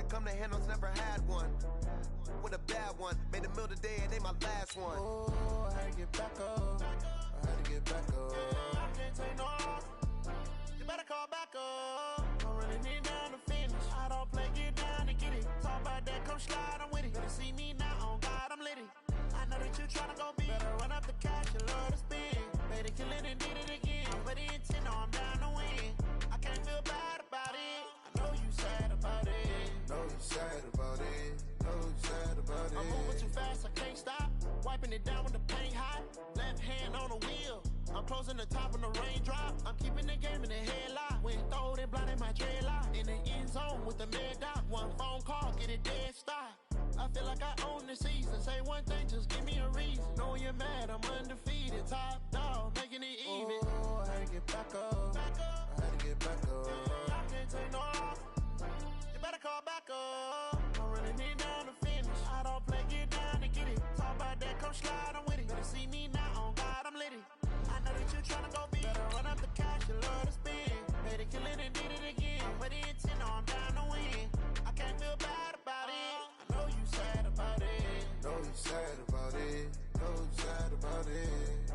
come to handles, never had one. With a bad one, made a meal today and they my last one. Oh, I had to get back up. I had to get back up. I can't take no more. You better call back up. I'm running it down to finish. I don't play, get down to get it. Talk about that, come slide, I'm with it. Better see me now, on God, I'm litty. I know that you tryna go big. Better run up the cash, you love to spend. Better kill it and did it again. I put it in 10, no, I'm down to win. I can't feel bad about it. I know you sad about it. Know you sad about it. Know you sad about it. I'm moving too fast, I can't stop. Wiping it down with the paint hot. Left hand on the wheel. I'm closing the top when the raindrop. I'm keeping the game in the headlock. When throwed and blinded my dreadlock. In the end zone with the mad dot. One phone call, get it dead stop. I feel like I own the season. Say one thing, just give me a reason. Knowing you're mad, I'm undefeated. Top dog, making it even. Oh, I had to get back up. I had to get back up. I can't take no more. You better call back up. I'm running it down to finish. I don't play, get down to get it. Talk about that, come slide, I'm with it. Better see me now, on God, I'm litty. I know that you tryna go big. Better run up the cash, you love to spend. Better kill it and did it again. Put it in 10, no, I'm down to win. I can't feel bad about it. I know you sad about it. Know you sad about it. Know you sad about it.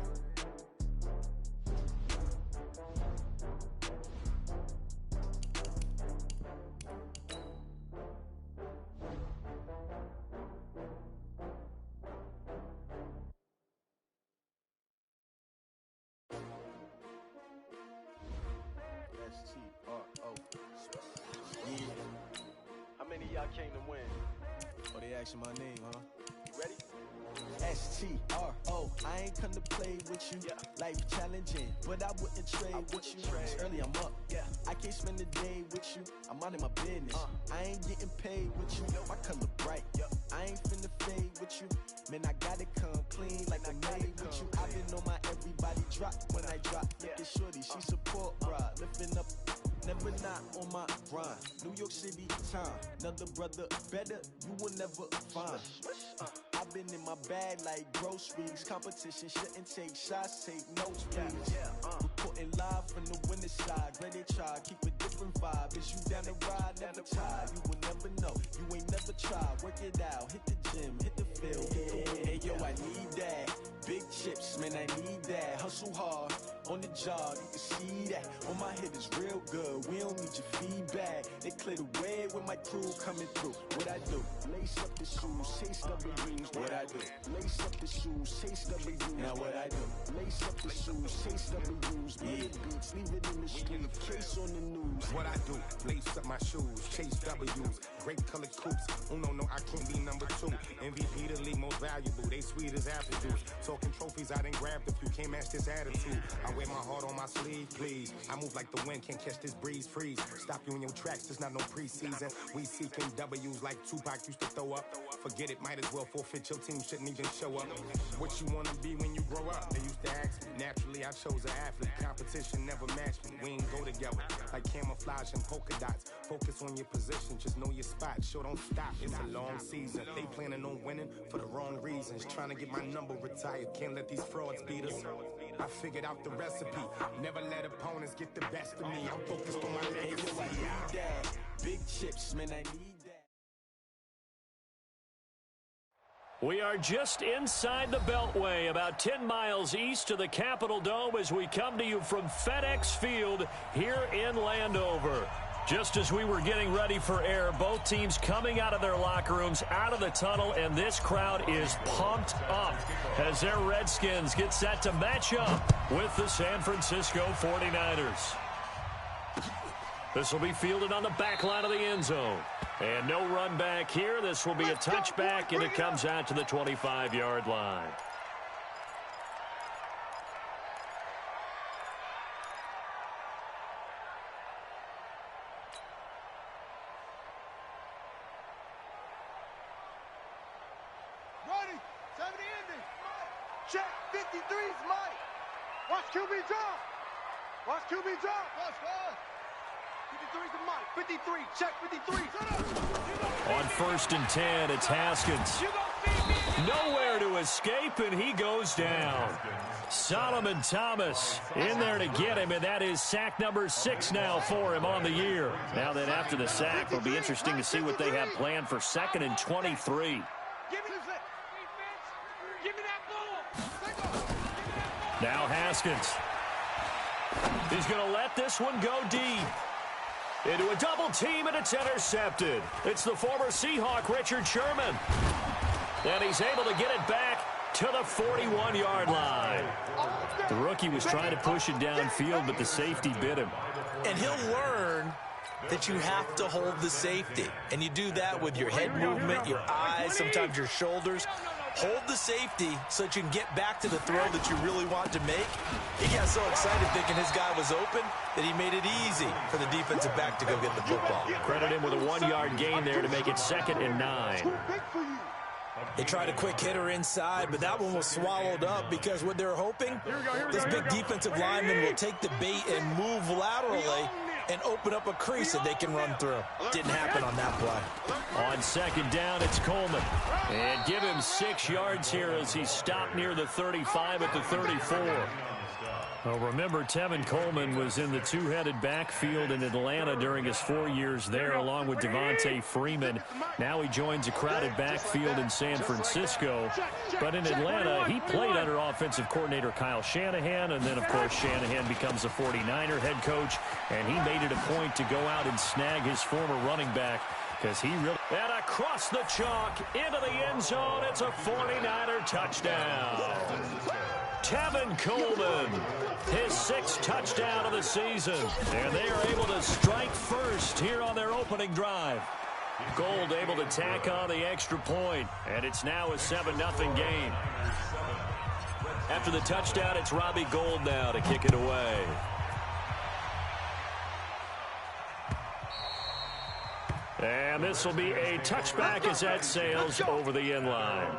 S-T-R-O. Yeah. How many of y'all came to win? Oh, they asking my name, huh? You ready? S-T-R-O. I ain't come to play with you. Yeah. Life challenging, but I wouldn't trade with you. It's early, I'm up. Yeah. I can't spend the day with you. I'm minding my business. I ain't getting paid with you. My color bright. I ain't finna fade with you. Man, I gotta come clean like I'm made with you. I've been on my everybody drop when I drop. Look at shorty, she support ride. Lifting up, never not on my grind. New York City time. Another brother better, you will never find. I've been in my bag like groceries. Competition shouldn't take shots, take notes, please. Reporting live from the winning side. Ready to try, keep a different vibe. Is you down the ride, never tired. You will never know, you ain't never tried. Work it out, hit the gym, hit the field. Hey yo, I need that. Big chips, man, I need that. Hustle hard, on the job, you can see that. On my head is real good, we don't need your feedback. They clear the way with my crew coming through. What I do? Lace up the shoes, chase W's. What I do? Lace up the shoes, chase W's. Now what I do? Lace up the shoes, chase W's. Made beats, leave it in the street, case on the news. What I do? Lace up my shoes, chase W's. Great colored coops. Oh no, I can't be number 2. MVP the league most valuable. They sweet as apple juice. Talking trophies, I didn't grab the few. Can't match this attitude. I wear my heart on my sleeve, please. I move like the wind, can't catch this breeze. Freeze. Stop you in your tracks. There's not no preseason. We seeking W's like Tupac used to throw up. Forget it, might as well forfeit. Your team shouldn't even show up. What you wanna be when you grow up? They used to ask me. Naturally, I chose an athlete. Competition never matched me. We ain't go together like camouflage and polka dots. Focus on your position, just know your spot. Sure, don't stop. It's a long season. They planning on winning for the wrong reasons. Trying to get my number retired. Can't let these frauds beat us. I figured out the recipe. Never let opponents get the best of me. I'm focused on my legacy. Hey yo, I need that. Big chips, man, I need that. We are just inside the Beltway, about 10 miles east of the Capitol Dome as we come to you from FedEx Field here in Landover. Just as we were getting ready for air, both teams coming out of their locker rooms, out of the tunnel, and this crowd is pumped up as their Redskins get set to match up with the San Francisco 49ers. This will be fielded on the back line of the end zone. And no run back here. This will be a touchback, and it comes out to the 25-yard line. Ready, 70 ending. Check, 53's Mike. Watch QB drop. Watch QB drop. Watch, watch. 53's the Mike. 53, check 53. On 1st and 10, it's Haskins. Nowhere to escape, and he goes down. Solomon Thomas in there to get him, and that is sack number 6 now for him on the year. Now then, after the sack, it'll be interesting to see what they have planned for 2nd and 23. Now Haskins. He's going to let this one go deep. Into a double team, and it's intercepted. It's the former Seahawk, Richard Sherman. And he's able to get it back to the 41-yard line. The rookie was trying to push it downfield, but the safety bit him. And he'll learn that you have to hold the safety. And you do that with your head movement, your eyes, sometimes your shoulders. Hold the safety so that you can get back to the throw that you really want to make. He got so excited thinking his guy was open that he made it easy for the defensive back to go get the football. Credit him with a 1-yard gain there to make it 2nd and 9. They tried a quick hitter inside, but that one was swallowed up because what they're hoping, this big defensive lineman will take the bait and move laterally and open up a crease that they can run through. Didn't happen on that play. On 2nd down, it's Coleman. And give him 6 yards here as he stopped near the 35 at the 34. Well, remember, Tevin Coleman was in the two-headed backfield in Atlanta during his 4 years there, along with Devontae Freeman. Now he joins a crowded backfield in San Francisco. But in Atlanta, he played under offensive coordinator Kyle Shanahan, and then, of course, Shanahan becomes a 49er head coach, and he made it a point to go out and snag his former running back because he really... And across the chalk, into the end zone, it's a 49er touchdown. Tevin Coleman, his 6th touchdown of the season. And they are able to strike first here on their opening drive. Gold able to tack on the extra point, and it's now a 7-0 game. After the touchdown, it's Robbie Gould now to kick it away. And this will be a touchback as that sails over the end line.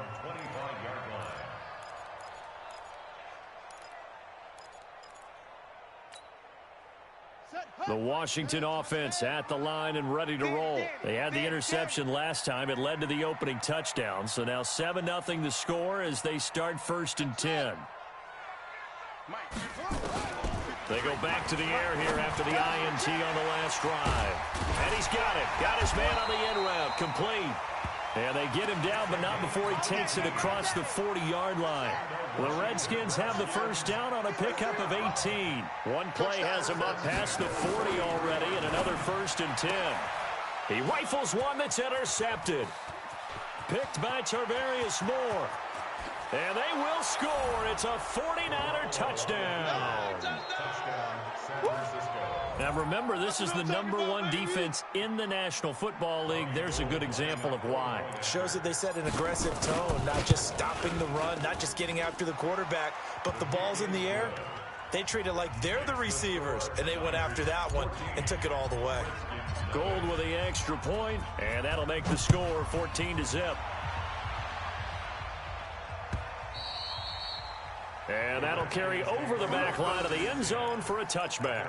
The Washington offense at the line and ready to roll. They had the interception last time. It led to the opening touchdown. So now 7-0 the score as they start 1st and 10. They go back to the air here after the INT on the last drive. And he's got it. Got his man on the end route. Complete. And they get him down, but not before he takes it across the 40-yard line. The Redskins have the first down on a pickup of 18. One play has him up past the 40 already, and another 1st and 10. He rifles one that's intercepted. Picked by Tarvarius Moore. And they will score. It's a 49er touchdown. Now remember, this is the #1 defense in the National Football League. There's a good example of why. Shows that they set an aggressive tone, not just stopping the run, not just getting after the quarterback, but the ball's in the air. They treat it like they're the receivers, and they went after that one and took it all the way. Gold with the extra point, and that'll make the score 14-0. And that'll carry over the back line of the end zone for a touchback.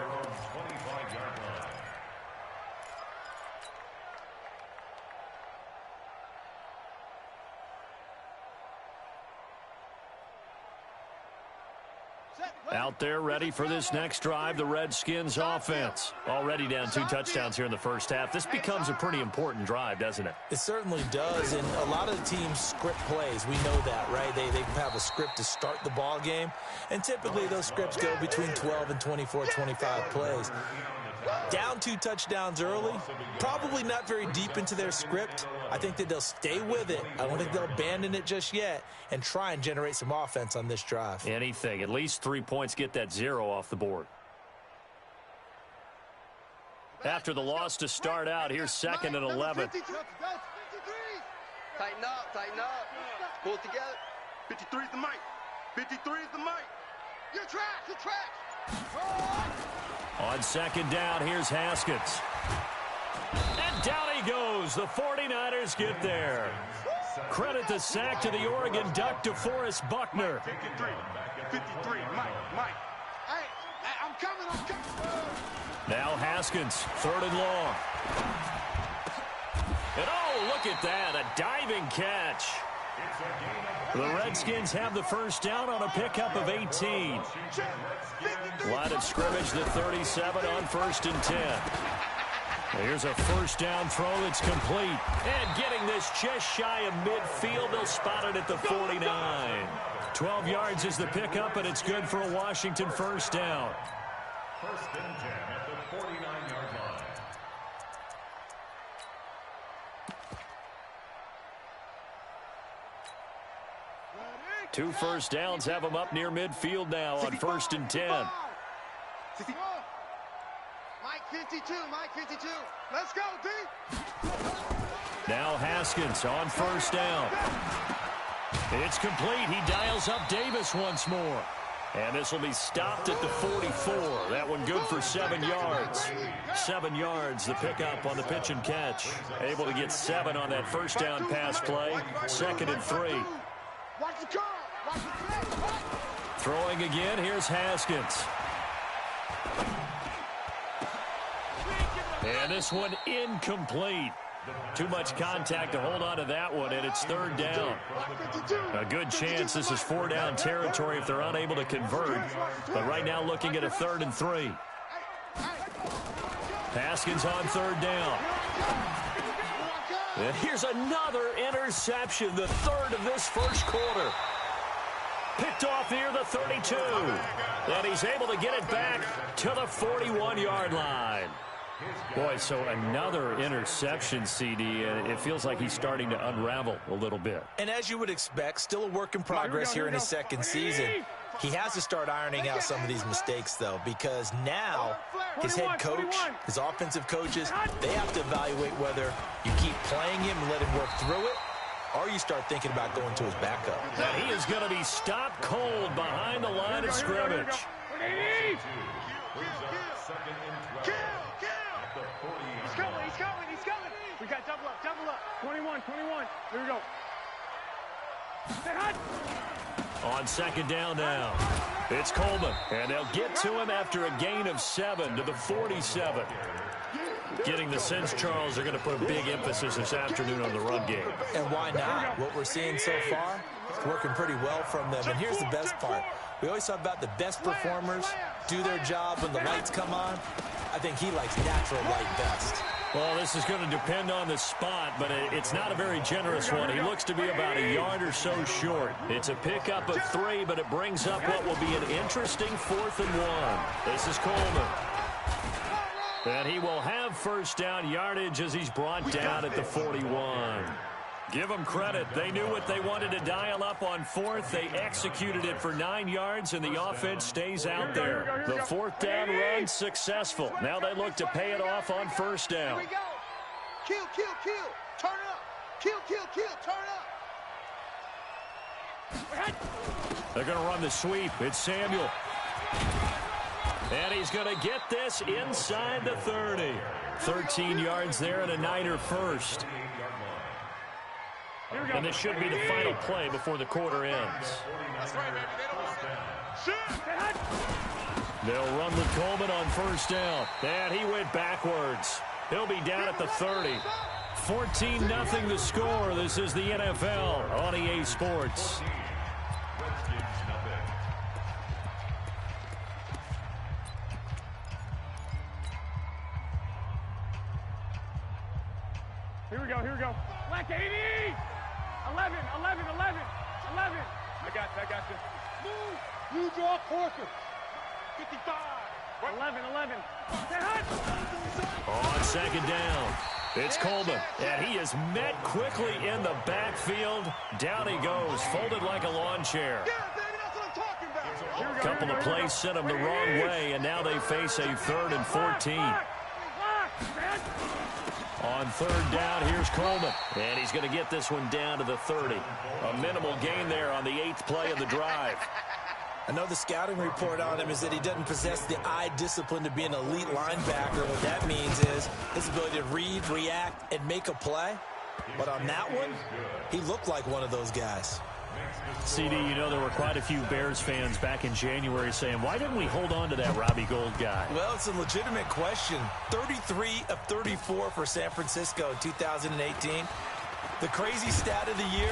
Out there ready for this next drive, the Redskins offense. Already down 2 touchdowns here in the first half. This becomes a pretty important drive, doesn't it? It certainly does, and a lot of the teams script plays. We know that, right? They have a script to start the ball game, and typically those scripts go between 12 and 24, 25 plays. Down 2 touchdowns early, probably not very deep into their script. I think that they'll stay with it. I don't think they'll abandon it just yet and try and generate some offense on this drive. Anything. At least 3 points, get that 0 off the board. After the loss to start out, here's 2nd and 11. Tighten up. Pull it together. 53 is the mic. 53 is the mic. You're trash. On 2nd down, here's Haskins. And down he goes. The 49ers get there. Credit the sack to the Oregon Duck, DeForest Buckner. 53, Mike. Hey, I'm coming. Now Haskins, 3rd and long. And oh, look at that, a diving catch. The Redskins have the first down on a pickup of 18. Line of scrimmage, the 37 on 1st and 10. Here's a first down throw that's complete. And getting this just shy of midfield, they'll spot it at the 49. 12 yards is the pickup, and it's good for a Washington first down. First and 10 at the 49-yard line. Two first downs have them up near midfield now on 1st and 10. Mike 52, Mike 52. Let's go, D. Now Haskins on first down. It's complete. He dials up Davis once more. And this will be stopped at the 44. That one good for 7 yards. 7 yards, the pickup on the pitch and catch. Able to get 7 on that first down pass play. 2nd and 3. Throwing again, here's Haskins. And this one incomplete. Too much contact to hold on to that one, and it's 3rd down. A good chance this is 4-down territory if they're unable to convert. But right now looking at a 3rd and 3. Haskins on 3rd down. And here's another interception, the 3rd of this first quarter. Picked off near the 32. And he's able to get it back to the 41-yard line. Boy, so another interception, CD, and it feels like he's starting to unravel a little bit. And as you would expect, still a work in progress here in his second season. He has to start ironing out some of these mistakes, though, because now his head coach, his offensive coaches, they have to evaluate whether you keep playing him and let him work through it, or you start thinking about going to his backup. And he is going to be stopped cold behind the line of scrimmage. He's coming. We got double up. 21. Here we go. On 2nd down now, it's Coleman, and they'll get to him after a gain of 7 to the 47. Getting the sense, Charles, they're going to put a big emphasis this afternoon on the run game. And why not? What we're seeing so far is working pretty well from them. And here's the best part. We always talk about the best performers do their job when the lights come on. I think he likes natural light best. Well, this is going to depend on the spot, but it's not a very generous one. He looks to be about a yard or so short. It's a pickup of 3, but it brings up what will be an interesting 4th and 1. This is Coleman. And he will have first down yardage as he's brought down at the 41. Give them credit. They knew what they wanted to dial up on 4th. They executed it for 9 yards, and the offense stays out there. The 4th down run successful. Now they look to pay it off on first down. Here we go. Kill. Turn up. Kill. Turn up. They're going to run the sweep. It's Samuel. And he's going to get this inside the 30. 13 yards there and a Niner first. And this should be the final play before the quarter ends. That's right, baby. They'll run with Coleman on first down. And he went backwards. He'll be down at the 30. 14-0 the score. This is the NFL on EA Sports. Here we go. Black 80! 11. I got this. Move. You draw Corker. 55. 11. On 2nd down, it's Coleman, and he is met quickly in the backfield. Down he goes, folded like a lawn chair. Yeah, baby, that's what I'm talking about. Couple of plays sent him the wrong way, and now they face a 3rd and 14. On 3rd down, here's Coleman, and he's going to get this one down to the 30. A minimal gain there on the 8th play of the drive. I know the scouting report on him is that he doesn't possess the eye discipline to be an elite linebacker. What that means is his ability to read, react, and make a play. But on that one, he looked like one of those guys. CD, you know there were quite a few Bears fans back in January saying, why didn't we hold on to that Robbie Gould guy? Well, it's a legitimate question. 33 of 34 for San Francisco in 2018. The crazy stat of the year,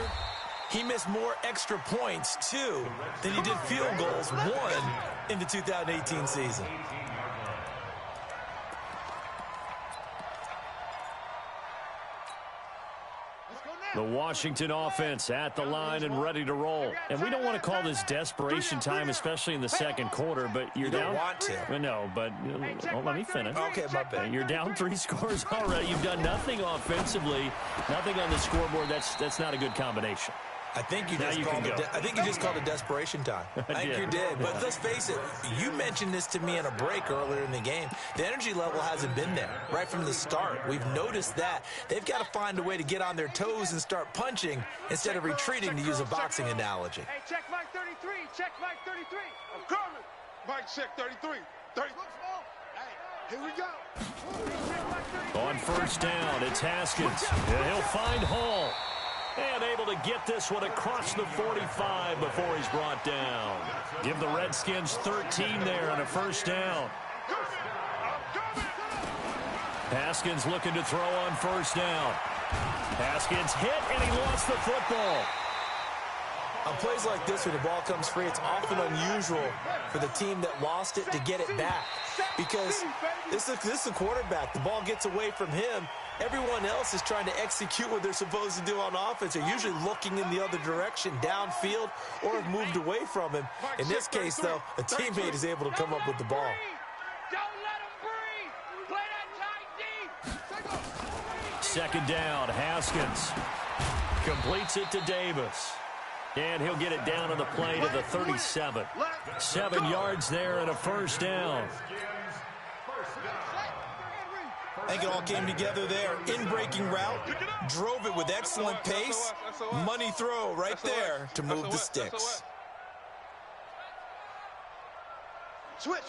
he missed more extra points, 2, than he did field goals, 1, in the 2018 season. The Washington offense at the line and ready to roll. And we don't want to call this desperation time, especially in the second quarter, but you're down. You don't want to. No, but let me finish. Okay, my bad. You're down 3 scores already. You've done nothing offensively, nothing on the scoreboard. That's not a good combination. I think you just called it desperation time. I think you did. But let's face it, you mentioned this to me in a break earlier in the game. The energy level hasn't been there right from the start. We've noticed that. They've got to find a way to get on their toes and start punching instead of retreating, to use a boxing analogy. Hey, check Mike 33. Check Mike 33. I'm coming. Mike, check 33. 30. Hey, here we go. On first down, it's Haskins. And he'll find Hall. And able to get this one across the 45 before he's brought down. Give the Redskins 13 there on a first down. Haskins looking to throw on first down. Haskins hit, and he lost the football. On plays like this, when the ball comes free, it's often unusual for the team that lost it to get it back. Because this is a quarterback. The ball gets away from him. Everyone else is trying to execute what they're supposed to do on offense. They're usually looking in the other direction, downfield, or have moved away from him. In this case, though, a teammate is able to come up with the ball. Don't let him breathe. Play that tight deep. Second down, Haskins completes it to Davis. And he'll get it down on the play to the 37. 7 yards there and a first down. I think it all came together there. In-breaking route, drove it with excellent pace. Money throw right there to move the sticks. Switch.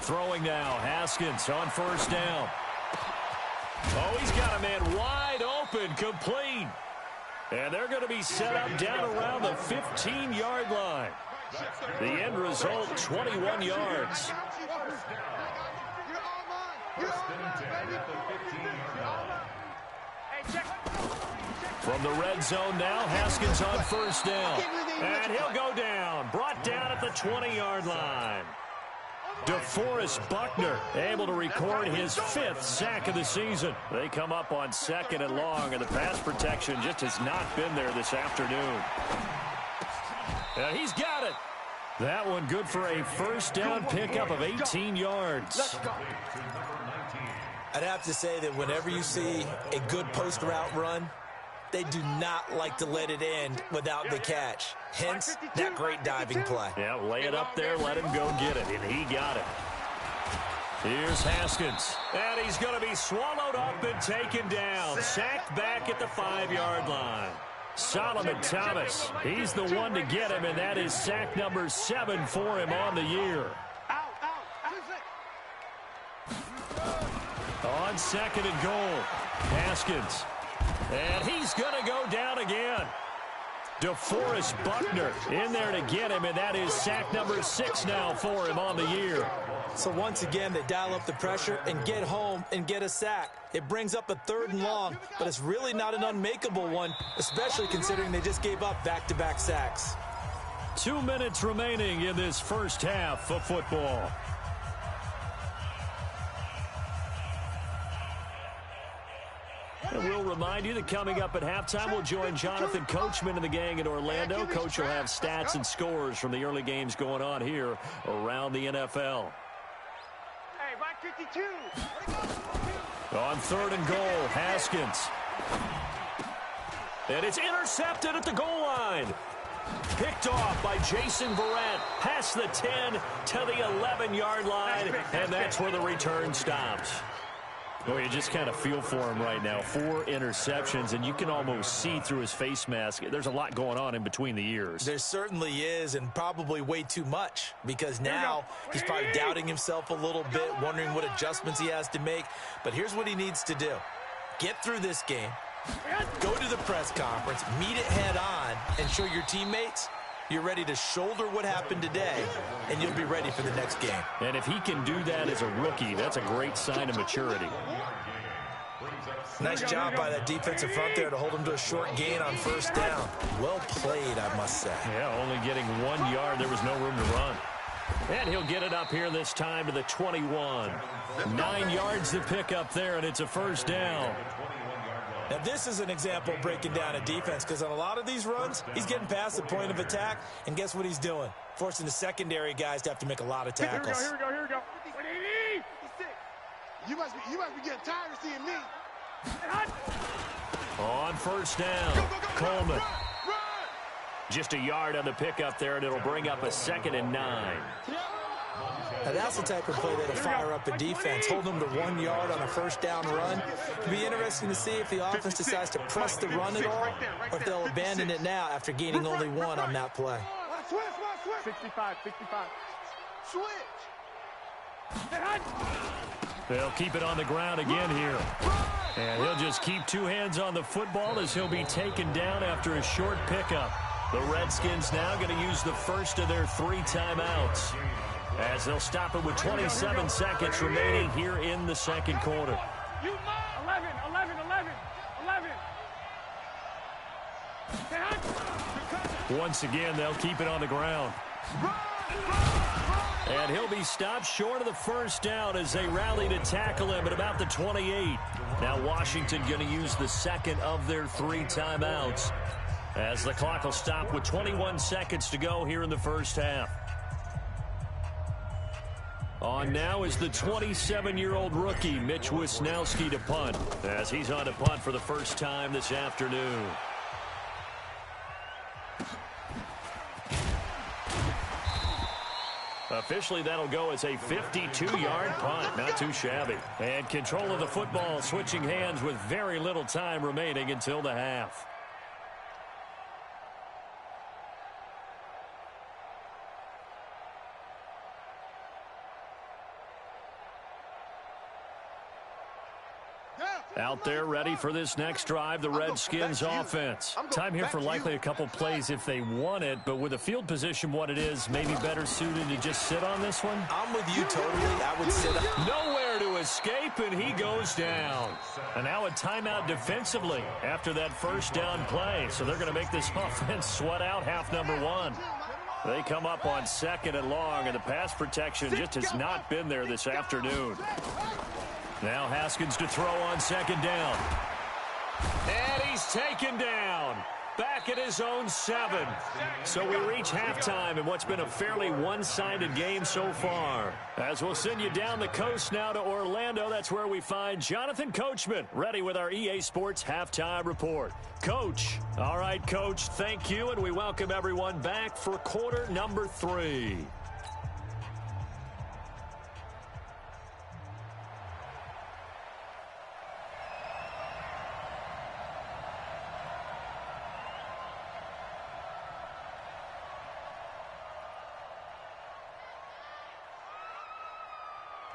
Throwing now, Haskins on first down. Oh, he's got a man wide open, complete. And they're going to be set up down around the 15-yard line. The end result, 21 yards. From the red zone now, Haskins on first down. And he'll go down, brought down at the 20-yard line. DeForest Buckner able to record his 5th sack of the season. They come up on 2nd and long, and the pass protection just has not been there this afternoon. And he's got it. That one good for a first down pickup of 18 yards. I'd have to say that whenever you see a good post route run, they do not like to let it end without the catch. Hence, that great diving play. Yeah, lay it up there, let him go get it, and he got it. Here's Haskins, and he's going to be swallowed up and taken down. Sacked back at the 5-yard line. Solomon Thomas, he's the one to get him, and that is sack number 7 for him on the year. On 2nd and goal, Haskins. And he's going to go down again. DeForest Buckner in there to get him, and that is sack number 6 now for him on the year. So once again, they dial up the pressure and get home and get a sack. It brings up a 3rd and long, but it's really not an unmakeable one, especially considering they just gave up back-to-back sacks. 2 minutes remaining in this first half of football. And we'll remind you that coming up at halftime, we'll join Jonathan Coachman and the gang in Orlando. Coach will have stats and scores from the early games going on here around the NFL. Hey, Mike 52. On 3rd and goal, Haskins. And it's intercepted at the goal line. Picked off by Jason Verrett. Past the 10 to the 11-yard line. And that's where the return stops. Well, you just kind of feel for him right now. 4 interceptions, and you can almost see through his face mask. There's a lot going on in between the ears. There certainly is, and probably way too much, because now he's probably doubting himself a little bit, wondering what adjustments he has to make. But here's what he needs to do. Get through this game, go to the press conference, meet it head on, and show your teammates You're ready to shoulder what happened today, and you'll be ready for the next game. And if he can do that as a rookie, that's a great sign of maturity. Nice job by that defensive front there to hold him to a short gain on first down. Well played, I must say. Yeah, only getting 1 yard. There was no room to run. And he'll get it up here this time to the 21. 9 yards to pick up there, and it's a first down. Now, this is an example of breaking down a defense, because on a lot of these runs, he's getting past the point of attack, and guess what he's doing? Forcing the secondary guys to have to make a lot of tackles. Here we go. You must be getting tired of seeing me. On first down, Coleman. Just a yard on the pickup there, and it'll bring up a 2nd and 9. Now, that's the type of play that'll fire up a defense. Hold them to 1 yard on a first down run. It'll be interesting to see if the offense decides to press the run at all, or if they'll abandon it now after gaining only 1 on that play. 65. Switch. They'll keep it on the ground again here. And he'll just keep 2 hands on the football as he'll be taken down after a short pickup. The Redskins now going to use the first of their 3 timeouts, as they'll stop it with 27 seconds remaining here in the second quarter. 11. Once again, they'll keep it on the ground. And he'll be stopped short of the first down as they rally to tackle him at about the 28. Now Washington going to use the second of their 3 timeouts, as the clock will stop with 21 seconds to go here in the first half. On now is the 27-year-old rookie, Mitch Wisnowski, to punt, as he's on to punt for the first time this afternoon. Officially, that'll go as a 52-yard punt. Not too shabby. And control of the football switching hands with very little time remaining until the half. Out there ready for this next drive, the Redskins offense. Time here for likely a couple plays if they want it, but with the field position what it is, maybe better suited to just sit on this one? I'm with you totally. I would sit on. Nowhere to escape, and he goes down. And now a timeout defensively after that first down play. So they're going to make this offense sweat out half number 1. They come up on 2nd and long, and the pass protection just has not been there this afternoon. Now Haskins to throw on 2nd down. And he's taken down. Back at his own 7. So we reach halftime in what's been a fairly one-sided game so far. As we'll send you down the coast now to Orlando, that's where we find Jonathan Coachman, ready with our EA Sports Halftime Report. Coach. All right, Coach, thank you, and we welcome everyone back for quarter number 3.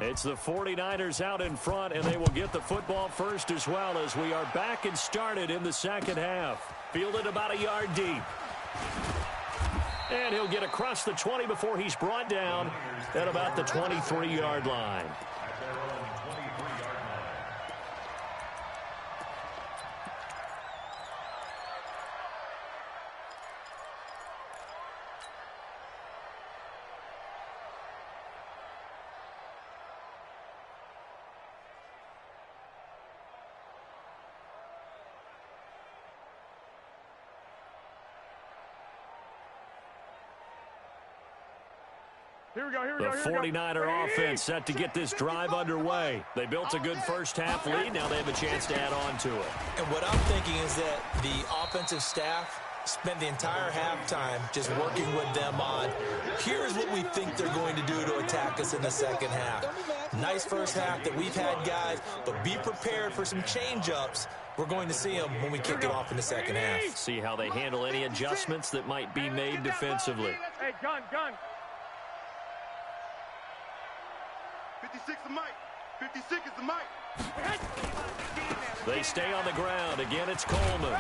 It's the 49ers out in front, and they will get the football first as well, as we are back and started in the second half. Fielded about a yard deep. And he'll get across the 20 before he's brought down at about the 23-yard line. The 49er offense set to get this drive underway. They built a good first half lead. Now they have a chance to add on to it. And what I'm thinking is that the offensive staff spent the entire halftime just working with them on, here's what we think they're going to do to attack us in the second half. Nice first half that we've had, guys, but be prepared for some change-ups. We're going to see them when we kick it off in the second half. See how they handle any adjustments that might be made defensively. Hey, gun. 56 is Mike. 56 is the Mike. They stay on the ground. Again, it's Coleman.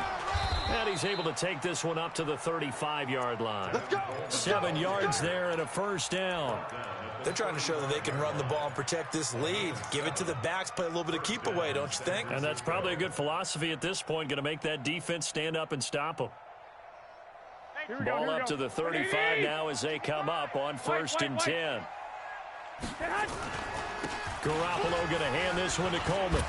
And he's able to take this one up to the 35-yard line. Let's go. 7 yards there and a first down. They're trying to show that they can run the ball and protect this lead. Give it to the backs, play a little bit of keep away, don't you think? And that's probably a good philosophy at this point, going to make that defense stand up and stop them. Ball up to the 35 now as they come up on 1st and 10. Garoppolo going to hand this one to Coleman.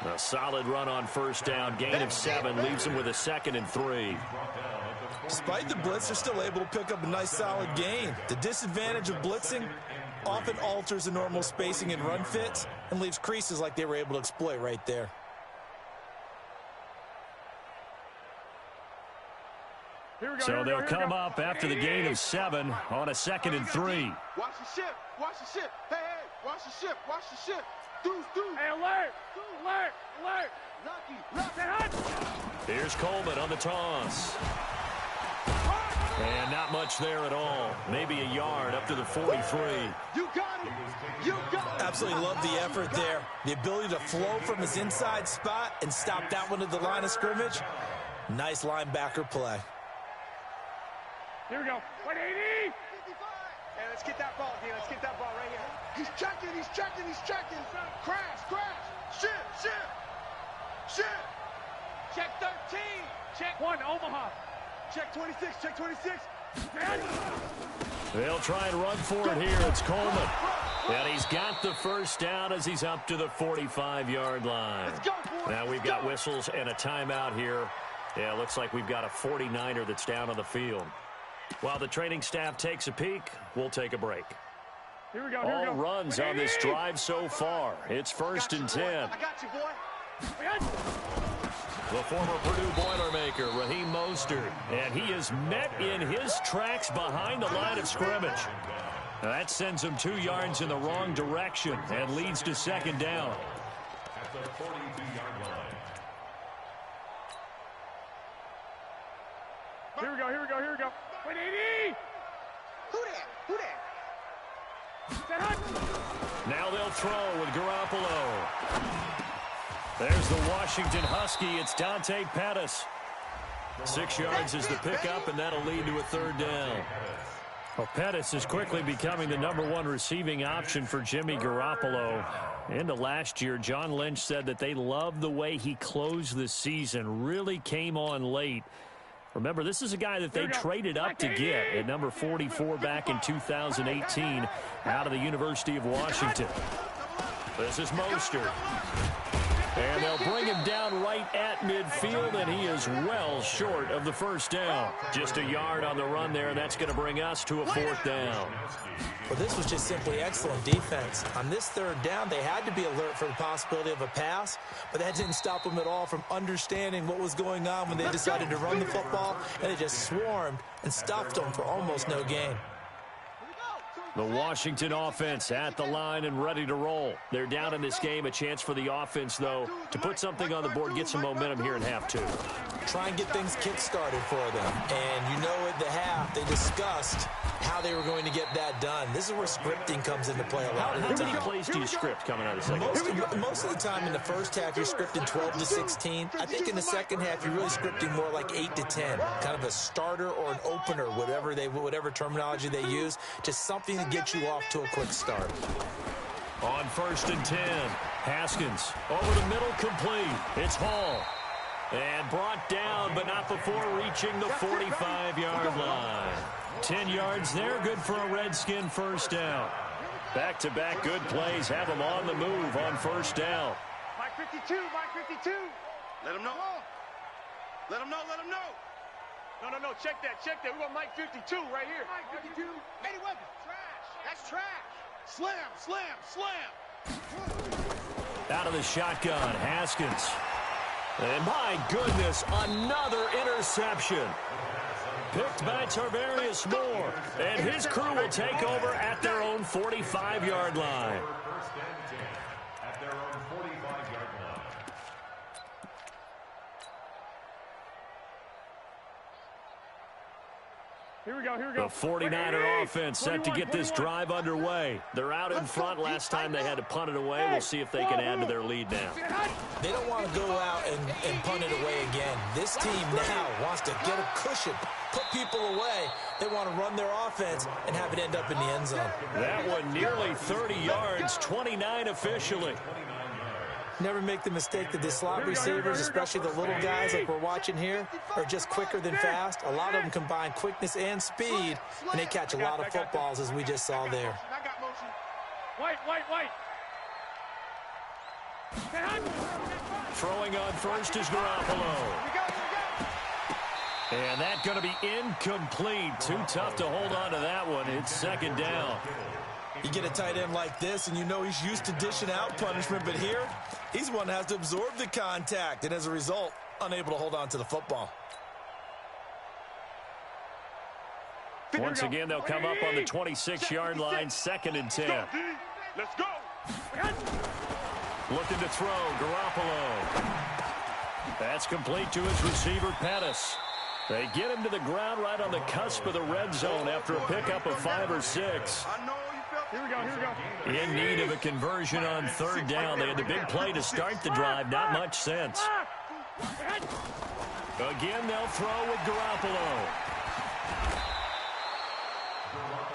A solid run on 1st down. Gain of 7 leaves him with a 2nd and 3. Despite the blitz, they're still able to pick up a nice solid gain. The disadvantage of blitzing often alters the normal spacing and run fits and leaves creases like they were able to exploit right there. So they'll come up after the gain of 7 on a 2nd and 3. Watch the ship. Watch the ship. Hey, watch the ship. Watch the ship. Deuce. Hey, alert! Lucky. Here's Coleman on the toss. And not much there at all. Maybe a yard up to the 43. You got it. Absolutely love the effort there. The ability to flow from his inside spot and stop that one at the line of scrimmage. Nice linebacker play. Here we go. 180. Hey, let's get that ball, D. Let's get that ball right here. He's checking. Crash. Shit. Check 13. Check 1, Omaha. Check 26. They'll try and run for it here. It's Coleman. And he's got the first down as he's up to the 45-yard line. Let's go, boys. Now we've got whistles and a timeout here. Yeah, it looks like we've got a 49er that's down on the field. While the training staff takes a peek, we'll take a break. Here we go. All runs on this drive so far. It's 1st and 10. I got you, boy. The former Purdue Boilermaker, Raheem Mostert, and he is met in his tracks behind the line of scrimmage. Now that sends him 2 yards in the wrong direction and leads to 2nd down. At the 42-yard line. Here we go. 180. Who that? Now they'll throw with Garoppolo. There's the Washington Husky. It's Dante Pettis. 6 yards is the pickup, and that'll lead to a 3rd down. Well, Pettis is quickly becoming the #1 receiving option for Jimmy Garoppolo. Into last year, John Lynch said that they loved the way he closed the season, really came on late. Remember, this is a guy that they traded up to get at number 44 back in 2018 out of the University of Washington. This is Mostert. And they'll bring him down right at midfield, and he is well short of the first down. Just a yard on the run there, and that's going to bring us to a 4th down. Well, this was just simply excellent defense. On this 3rd down, they had to be alert for the possibility of a pass, but that didn't stop them at all from understanding what was going on when they decided to run the football, and they just swarmed and stuffed them for almost no gain. The Washington offense at the line and ready to roll. They're down in this game. A chance for the offense, though, to put something on the board, get some momentum here in half 2. Try and get things kick-started for them. And you know at the half, they discussed how they were going to get that done. This is where scripting comes into play a lot of the time. How many plays do you script coming out of the second? Most of the time in the first half, you're scripting 12 to 16. I think in the second half, you're really scripting more like 8 to 10. Kind of a starter or an opener, whatever terminology they use. Just something to get you off to a quick start. On 1st and 10, Haskins over the middle, complete. It's Hall. And brought down, but not before reaching the 45-yard line. 10 yards there, good for a Redskin first down. Back-to-back good plays have them on the move on 1st down. Mike 52. Let him know. No, check that. We want Mike 52 right here. Mike 52. Eddie Weber. That's trash. Slam. Out of the shotgun, Haskins. And my goodness, another interception. Picked by Tarvarius Moore. And his crew will take over at their own 45-yard line. First and 10 at their own 45-yard line. The 49er offense set to get this drive underway. They're out in front. Last time they had to punt it away. We'll see if they can add to their lead now. They don't want to go out and punt it away again. This team now wants to get a cushion, put people away. They want to run their offense and have it end up in the end zone. That one nearly 30 yards, 29 officially. Never make the mistake that the slot receivers, especially the little guys like we're watching here, are just quicker than fast. A lot of them combine quickness and speed, and they catch a lot of footballs, as we just saw there. White. Throwing on first is Garoppolo. And that's going to be incomplete. Too tough to hold on to that one. It's second down. You get a tight end like this, and you know he's used to dishing out punishment, but here, he's one that has to absorb the contact, and as a result, unable to hold on to the football. Once again, they'll come up on the 26-yard line, 2nd and 10. Let's go. Looking to throw, Garoppolo. That's complete to his receiver, Pettis. They get him to the ground right on the cusp of the red zone after a pickup of 5 or 6. Here we go. In need of a conversion on 3rd down. They had the big play to start the drive. Not much sense. Again, they'll throw with Garoppolo.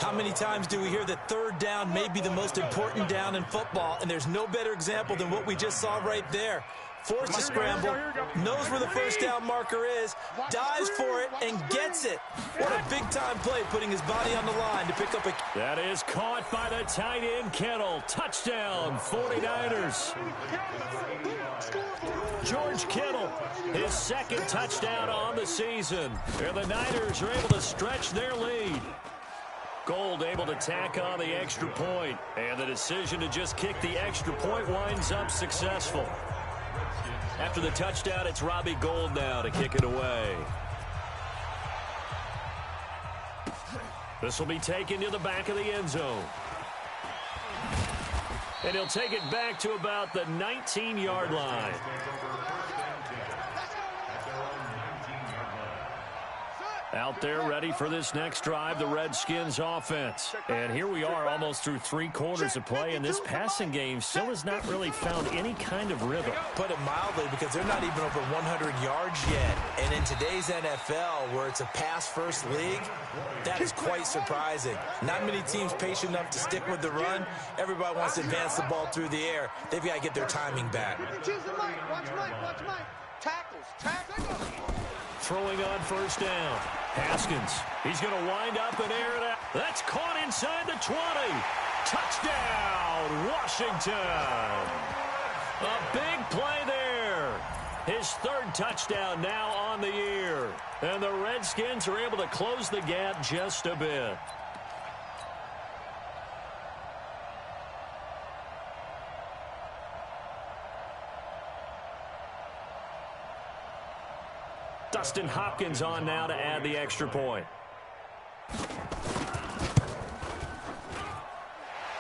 How many times do we hear that 3rd down may be the most important down in football, and there's no better example than what we just saw right there. Forced to scramble, knows where the 1st down marker is, dives for it, and gets it. What a big-time play, putting his body on the line to pick up a... That is caught by the tight end, Kittle. Touchdown, 49ers. George Kittle, his 2nd touchdown on the season. And the Niners are able to stretch their lead. Gold able to tack on the extra point. And the decision to just kick the extra point winds up successful. After the touchdown, it's Robbie Gould now to kick it away. This will be taken to the back of the end zone. And he'll take it back to about the 19-yard line. Out there ready for this next drive, the Redskins offense. And here we are almost through 3 quarters of play, and this passing game still has not really found any kind of rhythm. Put it mildly, because they're not even over 100 yards yet. And in today's NFL, where it's a pass-first league, that is quite surprising. Not many teams patient enough to stick with the run. Everybody wants to advance the ball through the air. They've got to get their timing back. Tackles. Throwing on 1st down. Haskins. He's going to wind up and air it out. That's caught inside the 20. Touchdown, Washington. A big play there. His 3rd touchdown now on the year. And the Redskins are able to close the gap just a bit. Dustin Hopkins on now to add the extra point.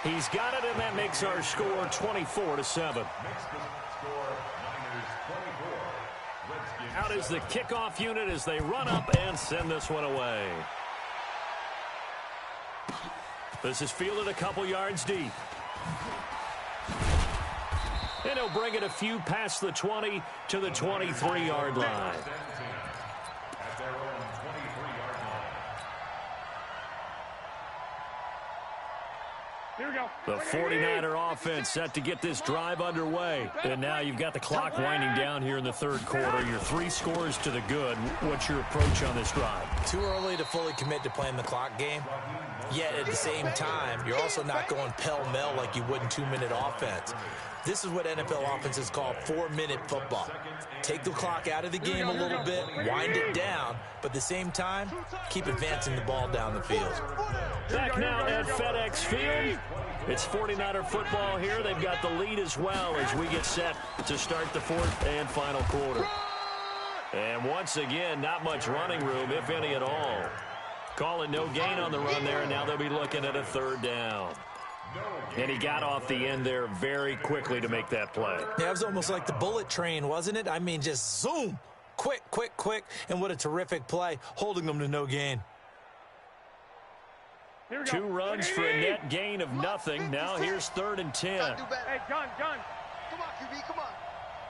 He's got it, and that makes our score 24-7. Out is the kickoff unit as they run up and send this one away. This is fielded a couple yards deep. And he'll bring it a few past the 20 to the 23-yard line. The 49er offense set to get this drive underway. And now you've got the clock winding down here in the 3rd quarter. Your 3 scores to the good. What's your approach on this drive? Too early to fully commit to playing the clock game. Yet at the same time, you're also not going pell-mell like you would in 2-minute offense. This is what NFL offenses call 4-minute football. Take the clock out of the game a little bit, wind it down, but at the same time, keep advancing the ball down the field. Back now at FedEx Field. It's 49er football here. They've got the lead as well as we get set to start the 4th and final quarter. And once again, not much running room, if any at all. Call it no gain on the run there, and now they'll be looking at a 3rd down. And he got off the end there very quickly to make that play. Yeah, it was almost like the bullet train, wasn't it? I mean, just zoom. Quick. And what a terrific play, holding them to no gain. 2 runs for a net gain of nothing. Now here's 3rd and 10. Hey, John. Come on, QB, come on.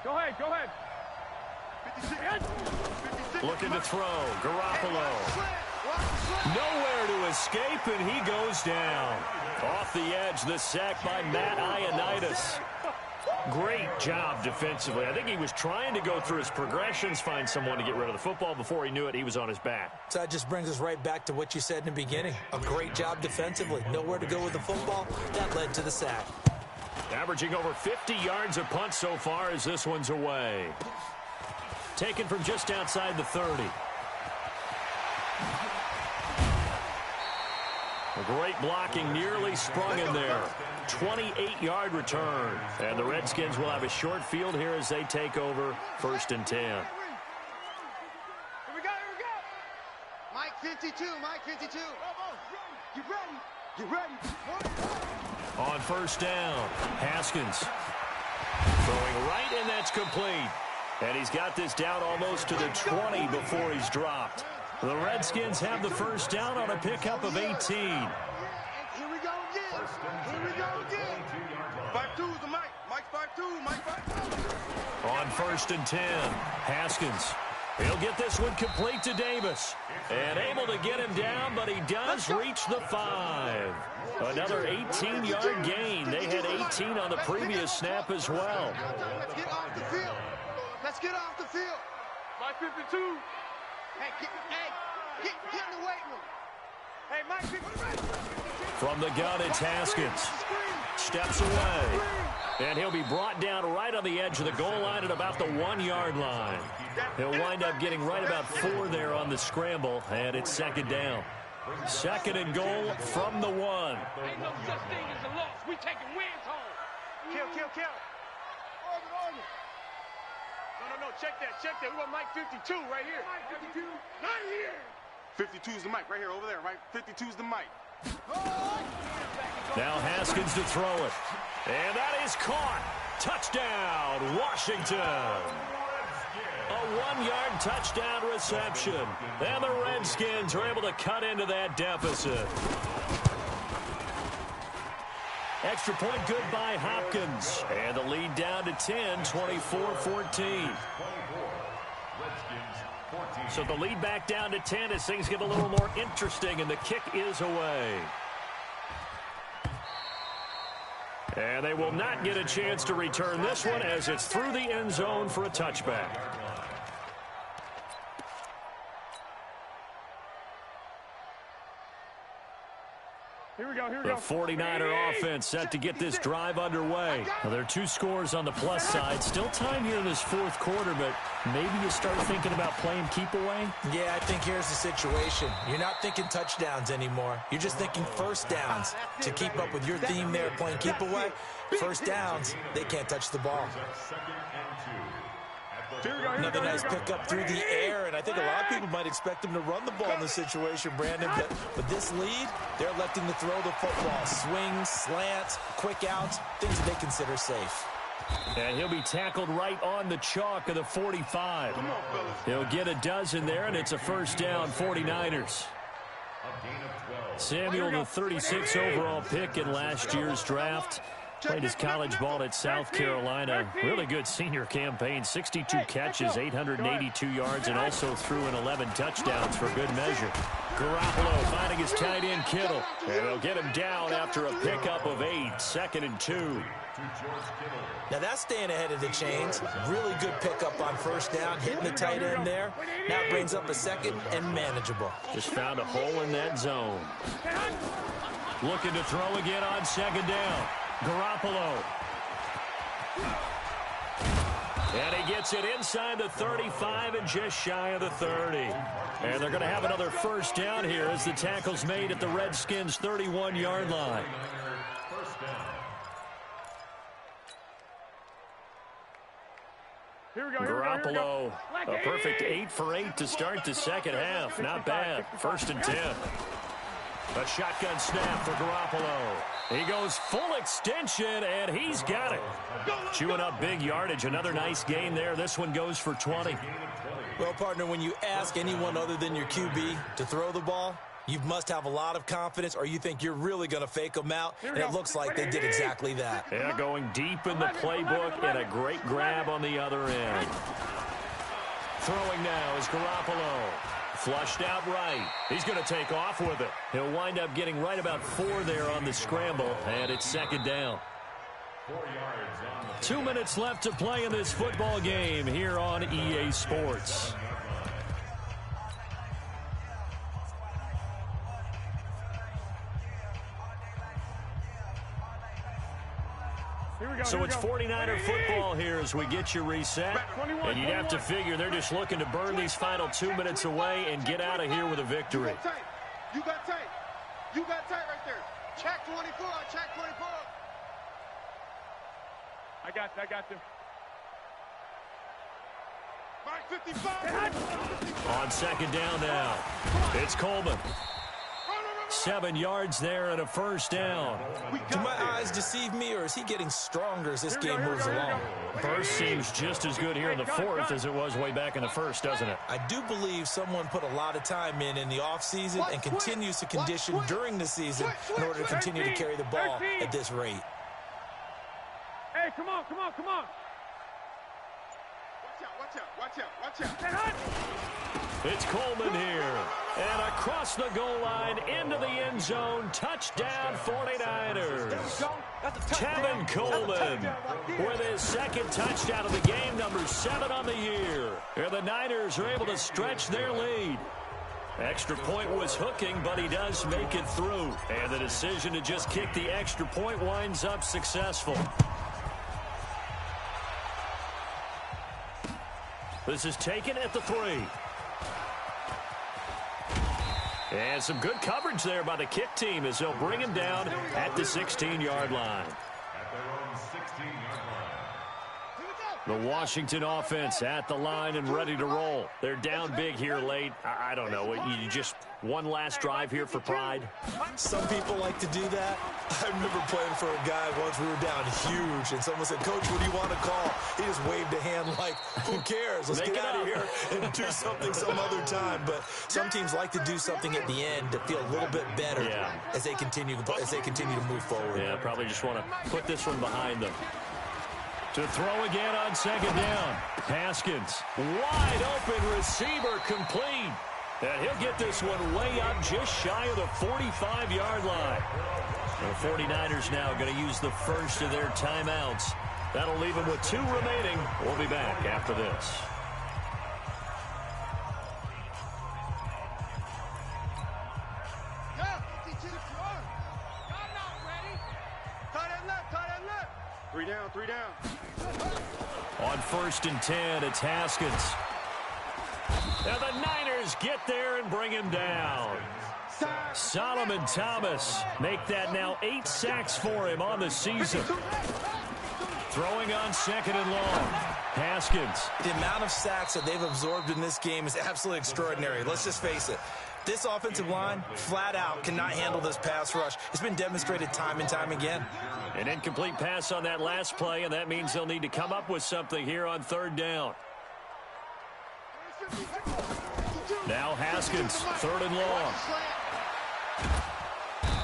Go ahead. 56. Looking to throw. Garoppolo. Nowhere to escape, and he goes down. Off the edge, the sack by Matt Ioannidis. Great job defensively. I think he was trying to go through his progressions, find someone to get rid of the football. Before he knew it, he was on his back. So that just brings us right back to what you said in the beginning. A great job defensively. Nowhere to go with the football. That led to the sack. Averaging over 50 yards a punt so far as this one's away. Taken from just outside the 30. A great blocking, nearly sprung in there. 28-yard return. And the Redskins will have a short field here as they take over 1st and 10. Here we go. Mike 52. You ready? On 1st down, Haskins throwing right, and that's complete. And he's got this down almost to the 20 before he's dropped. The Redskins have the 1st down on a pickup of 18. Here we go again. 5-2 is the Mike. Mike 5-2. On 1st and 10, Haskins. He'll get this one complete to Davis. And able to get him down, but he does reach the 5. Another 18-yard gain. They had 18 on the previous snap as well. Let's get off the field. Mike 52. Hey, get in the weight room. Hey, Mike 52. From the gun, it's Haskins. Steps away. And he'll be brought down right on the edge of the goal line at about the 1-yard line. He'll wind up getting right about 4 there on the scramble, and it's 2nd down. 2nd and goal from the 1. Ain't no such thing as a loss. We taking wins home. Kill. No. Check that. We got Mike 52 right here. Mike 52. Right here. 52 is the Mike right here, over there, right? 52 is the Mike. Now Haskins to throw it. And that is caught. Touchdown, Washington. A 1-yard touchdown reception. And the Redskins are able to cut into that deficit. Extra point good by Hopkins. And the lead down to 10, 24-14. So the lead back down to 10 as things get a little more interesting, and the kick is away. And they will not get a chance to return this one as it's through the end zone for a touchback. Here we go. The 49er offense set to get this drive underway. Now, there are 2 scores on the plus side. Still time here in this 4th quarter, but maybe you start thinking about playing keep away? Yeah, I think here's the situation. You're not thinking touchdowns anymore. You're just thinking 1st downs. To keep up with your theme there, playing keep away, 1st downs, they can't touch the ball. Another nice pickup through the air, and I think a lot of people might expect him to run the ball in this situation, Brandon, but with this lead, they're electing to throw the football. Swings, slants, quick outs, things that they consider safe. And he'll be tackled right on the chalk of the 45. He'll get a dozen there, and it's a 1st down, 49ers. Samuel, the 36 overall pick in last year's draft. Played his college ball at South Carolina. Really good senior campaign. 62 catches, 882 yards, and also threw in 11 touchdowns for good measure. Garoppolo finding his tight end Kittle. And they'll get him down after a pickup of 8. 2nd and 2. Now that's staying ahead of the chains. Really good pickup on 1st down, hitting the tight end there. Now brings up a 2nd and manageable. Just found a hole in that zone. Looking to throw again on 2nd down. Garoppolo. And he gets it inside the 35 and just shy of the 30. And they're going to have another 1st down here as the tackle's made at the Redskins' 31-yard line. Garoppolo, a perfect 8 for 8 to start the 2nd half. Not bad. 1st and 10. A shotgun snap for Garoppolo. He goes full extension, and he's got it. Chewing up big yardage. Another nice gain there. This one goes for 20. Well, partner, when you ask anyone other than your QB to throw the ball, You must have a lot of confidence, or you think you're really going to fake them out, and it looks like they did exactly that. Yeah, going deep in the playbook, and a great grab on the other end. Throwing now is Garoppolo. Flushed out right. He's going to take off with it. He'll wind up getting right about 4 there on the scramble, and it's second down. 2 minutes left to play in this football game here on EA Sports. So it's 49er football here as we get you reset. And you'd have to figure they're just looking to burn these final 2 minutes away and get out of here with a victory. You got tight. You got tight right there. Check 24. Check 24. I got you. Mark 55. On second down now, it's Coleman. 7 yards there and a first down. Do my eyes deceive me, or is he getting stronger as this game moves along? Burst seems just as good here in the fourth as it was way back in the first, doesn't it? I do believe someone put a lot of time in the offseason and continues to condition during the season in order to continue to carry the ball at this rate. Hey, come on. Watch out. It's Coleman here. And across the goal line into the end zone. Touchdown 49ers. Tevin Coleman with his second touchdown of the game, number 7 on the year. And the Niners are able to stretch their lead. Extra point was hooking, but he does make it through. And the decision to just kick the extra point winds up successful. This is taken at the 3. And some good coverage there by the kick team as they'll bring him down at the 16-yard line. The Washington offense at the line and ready to roll. They're down big here late. I don't know. You just one last drive here for pride? Some people like to do that. I remember playing for a guy once. We were down huge, and someone said, "Coach, what do you want to call?" He just waved a hand like, who cares? Let's get out of here and do something some other time. But some teams like to do something at the end to feel a little bit better as they continue to move forward. Yeah, probably just want to put this one behind them. To throw again on second down. Haskins, wide open receiver, complete. And he'll get this one way up just shy of the 45-yard line. The 49ers now going to use the first of their timeouts. That'll leave them with 2 remaining. We'll be back after this. Three down. On 1st and 10, it's Haskins. And the Niners get there and bring him down. Solomon Thomas make that now 8 sacks for him on the season. Throwing on second and long. Haskins. The amount of sacks that they've absorbed in this game is absolutely extraordinary. Let's just face it. This offensive line, flat out, cannot handle this pass rush. It's been demonstrated time and time again. An incomplete pass on that last play, and that means they'll need to come up with something here on 3rd down. Now Haskins, 3rd and long.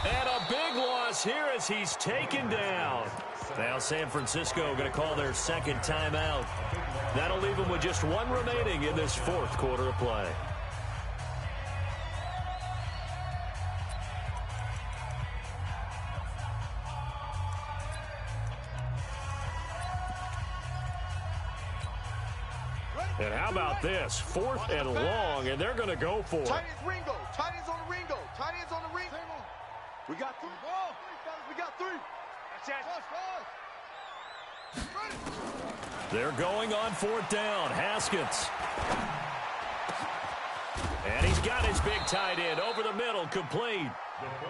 And a big loss here as he's taken down. Now San Francisco going to call their 2nd timeout. That'll leave them with just 1 remaining in this 4th quarter of play. And how about this? 4th and long, and they're going to go for it. Tight ends Ringo. Tight ends on the Ringo. Tight ends on the Ringo. We got 3. We got 3. They're going on 4th down. Haskins. And he's got his big tight end over the middle, complete.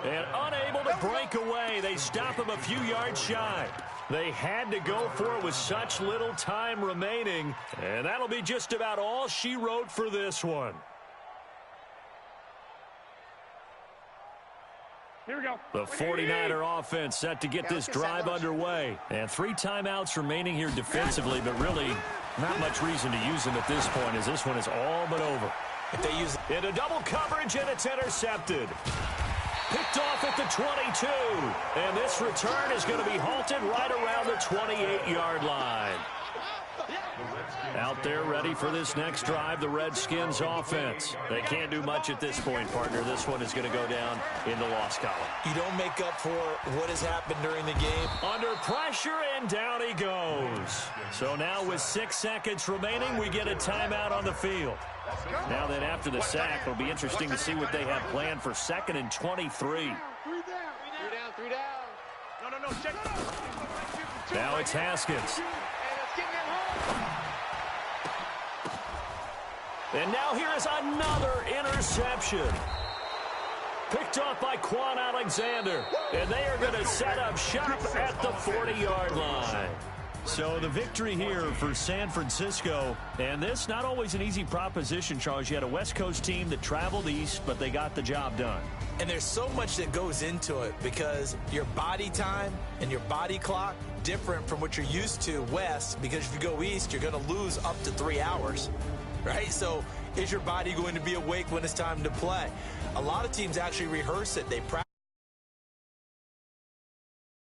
And unable to break away. They stop him a few yards shy. They had to go for it with such little time remaining. And that'll be just about all she wrote for this one. Here we go. The 49er offense set to get this drive underway. And 3 timeouts remaining here defensively, but really not much reason to use them at this point as this one is all but over. If they use into double coverage, and it's intercepted. Picked off at the 22. And this return is going to be halted right around the 28-yard line. Out there ready for this next drive, the Redskins offense. They can't do much at this point, partner. This one is going to go down in the loss column. You don't make up for what has happened during the game. Under pressure, and down he goes. So now with 6 seconds remaining, we get a timeout on the field. Now then, after the sack, it'll be interesting to see what they have planned for 2nd and 23. 3 down. No, check. Now it's Haskins. And now here is another interception. Picked off by Quan Alexander. And they are going to set up shop at the 40-yard line. So the victory here for San Francisco. And this, not always an easy proposition, Charles. You had a West Coast team that traveled east, but they got the job done. And there's so much that goes into it because your body time and your body clock different from what you're used to west, because if you go east, you're going to lose up to 3 hours, right? So is your body going to be awake when it's time to play? A lot of teams actually rehearse it. They practice.